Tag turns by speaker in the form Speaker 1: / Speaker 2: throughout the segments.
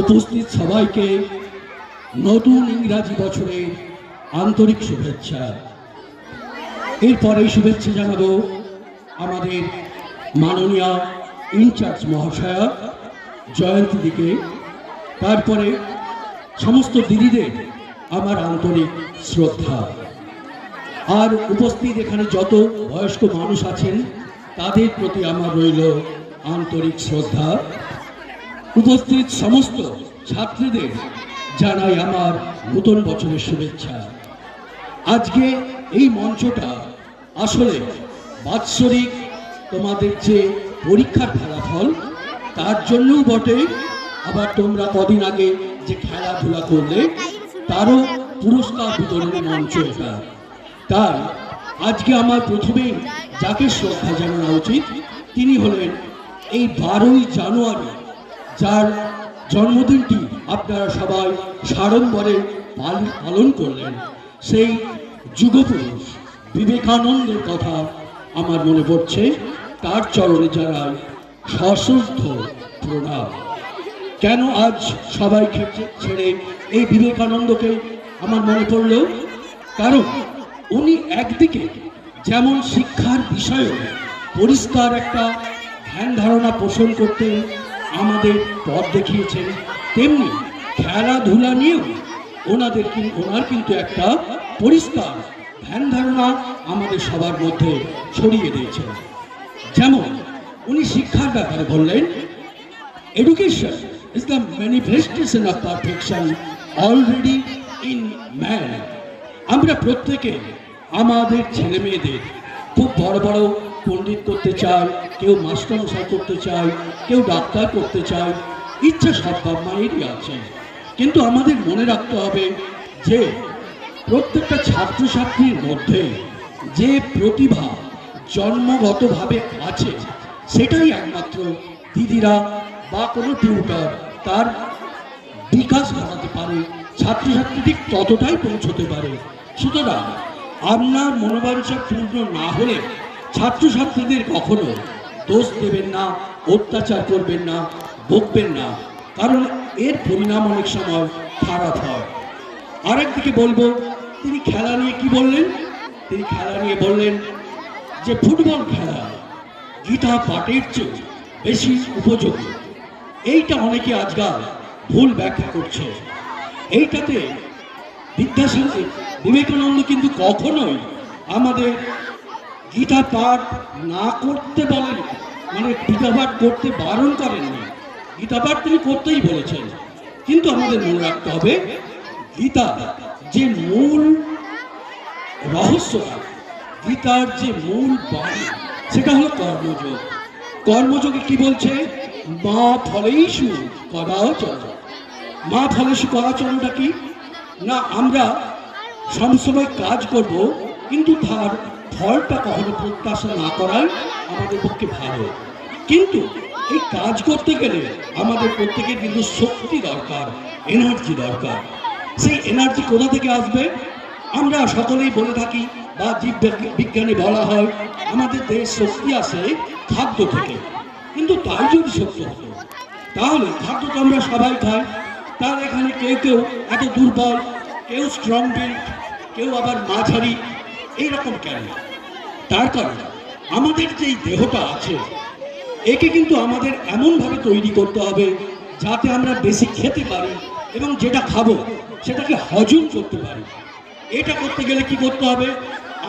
Speaker 1: উপস্থিত সবাইকে নতুন ইংরাজি বছরের আন্তরিক শুভেচ্ছা। এরপরে শুভেচ্ছা জানাবো আমাদের মাননীয় ইনচার্জ মহাশয়া জয়ন্তী দিকে, তারপরে সমস্ত দিদিদের আমার আন্তরিক শ্রদ্ধা। আর উপস্থিত এখানে যত বয়স্ক মানুষ আছেন তাদের প্রতি আমার রইল আন্তরিক শ্রদ্ধা। উপস্থিত সমস্ত ছাত্রীদের জানাই আমার নতুন বছরের শুভেচ্ছা। আজকে এই মঞ্চটা আসলে বাৎসরিক তোমাদের যে পরীক্ষার ফলাফল তার জন্যও বটে, আবার তোমরা কদিন আগে যে খেলাধুলা করলে তারও পুরস্কার বিতরণের মঞ্চ এটা। তাই আজকে আমার প্রথমেই যাকে শ্রদ্ধা জানানো উচিত তিনি হলেন এই 12ই জানুয়ারি, যার জন্মদিনটি আপনারা সবাই সাড়ম্বরে পালন করলেন, সেই যুগপুরুষ বিবেকানন্দের কথা আমার মনে পড়ছে। তার চরণে জানাই সশ্রদ্ধ প্রণাম। কেন আজ সবাই ছেড়ে এই বিবেকানন্দকে আমার মনে পড়ল? কারণ উনি একদিকে যেমন শিক্ষার বিষয়ে পরিষ্কার একটা ধ্যান ধারণা পোষণ করতে আমাদের পথ দেখিয়েছেন, তেমনি খেলাধুলা নিয়েও ওনার কিন্তু একটা পরিষ্কার ধ্যান ধারণা আমাদের সবার মধ্যে ছড়িয়ে দিয়েছেন। যেমন উনি শিক্ষার ব্যাপারে বললেন, education is the manifestation of perfection already in man. আমরা প্রত্যেকে আমাদের ছেলে মেয়েদের খুব বড় বড় পণ্ডিত করতে চাই, কেউ মাস্টারমশাই করতে চায়, কেউ ডাক্তার করতে চায়, ইচ্ছা সব বাবা মায়েরই আছে। কিন্তু আমাদের মনে রাখতে হবে যে প্রত্যেকটা ছাত্রছাত্রীর মধ্যে যে প্রতিভা জন্মগতভাবে আছে সেটাই একমাত্র দিদিরা বা কোনো টিউটর তার বিকাশ ঘটাতে পারে, ছাত্রছাত্রী ঠিক ততটাই পৌঁছতে পারে। সুতরাং আপনার মনোবাঞ্ছা পূর্ণ না হলে ছাত্রছাত্রীদের কখনো দোষ দেবেন না, অত্যাচার করবেন না, বকবেন না, কারণ এর পরিণাম অনেক সময় খারাপ হয়। আরেকদিকে বলবো, তিনি খেলা নিয়ে কি বললেন? তিনি খেলা নিয়ে বললেন যে ফুটবল খেলা গীতা পাঠের চেয়ে বেশি উপযোগী। এইটা অনেকে আজকাল ভুল ব্যাখ্যা করছে। এইটাতে বিদ্যাসাগর বিবেকানন্দ কিন্তু কখনোই আমাদের গীতা পাঠ না করতে বলেন, মানে গীতা পাঠ করতে বারণ করেননি, গীতা পাঠ তিনি করতেই বলেছেন। কিন্তু আমাদের মনে রাখতে হবে গীতা যে মূল রহস্যটা, গীতার যে মূল বাণী সেটা হলো কর্মযোগ। কর্মযোগে কি বলছে? মা ফলেষু কদাচন। মা ফলেষু কদাচনটা কি না, আমরা সবসময় কাজ করব কিন্তু তার ফলটা কখনো প্রত্যাশা না করাই আমাদের পক্ষে ভালো। কিন্তু এই কাজ করতে গেলে আমাদের প্রত্যেকের কিন্তু শক্তি দরকার, এনার্জি দরকার। সেই এনার্জি কোথা থেকে আসবে? আমরা সকলেই বলে থাকি বা জীব বিজ্ঞানে বলা হয় আমাদের দেহের শক্তি আসে খাদ্য থেকে। কিন্তু তাই যদি সত্য হতো তাহলে খাদ্য তো আমরা সবাই খাই, তার এখানে কেউ কেউ এত দুর্বল, কেউ স্ট্রং বিল্ড, কেউ আবার মাঝারি, এইরকম কেন? তার কারণ আমাদের যেই দেহটা আছে একে কিন্তু আমাদের এমনভাবে তৈরি করতে হবে যাতে আমরা বেশি খেতে পারি এবং যেটা খাবো সেটাকে হজম করতে পারি। এটা করতে গেলে কি করতে হবে?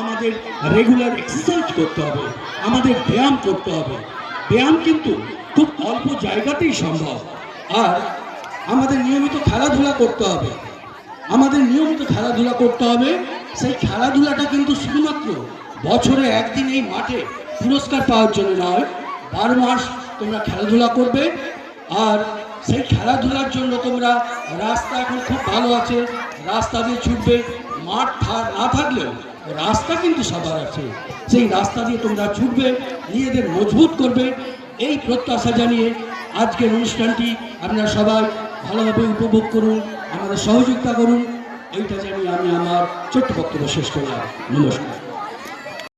Speaker 1: আমাদের রেগুলার এক্সারসাইজ করতে হবে, আমাদের ব্যায়াম করতে হবে। ব্যায়াম কিন্তু খুব অল্প জায়গাতেই সম্ভব। আর আমাদের নিয়মিত খেলাধুলা করতে হবে, আমাদের নিয়মিত খেলাধুলা করতে হবে। সেই খেলাধুলাটা কিন্তু শুধুমাত্র বছরে একদিন এই মাঠে পুরস্কার পাওয়ার জন্য নয়, 12 মাস তোমরা খেলাধুলা করবে। আর সেই খেলাধুলার জন্য তোমরা রাস্তা এখন খুব ভালো আছে, রাস্তা দিয়ে ছুটবে। মাঠ না থাকলেও রাস্তা কিন্তু সবার আছে, সেই রাস্তা দিয়ে তোমরা ছুটবে, নিজেদের মজবুত করবে। এই প্রত্যাশা জানিয়ে আজকের অনুষ্ঠানটি আপনারা সবাই ভালোভাবে উপভোগ করুন, আমাদের সহযোগিতা করুন, এইটা জানিয়ে আমি আমার ছোট্ট বক্তব্য শেষ করলাম। নমস্কার।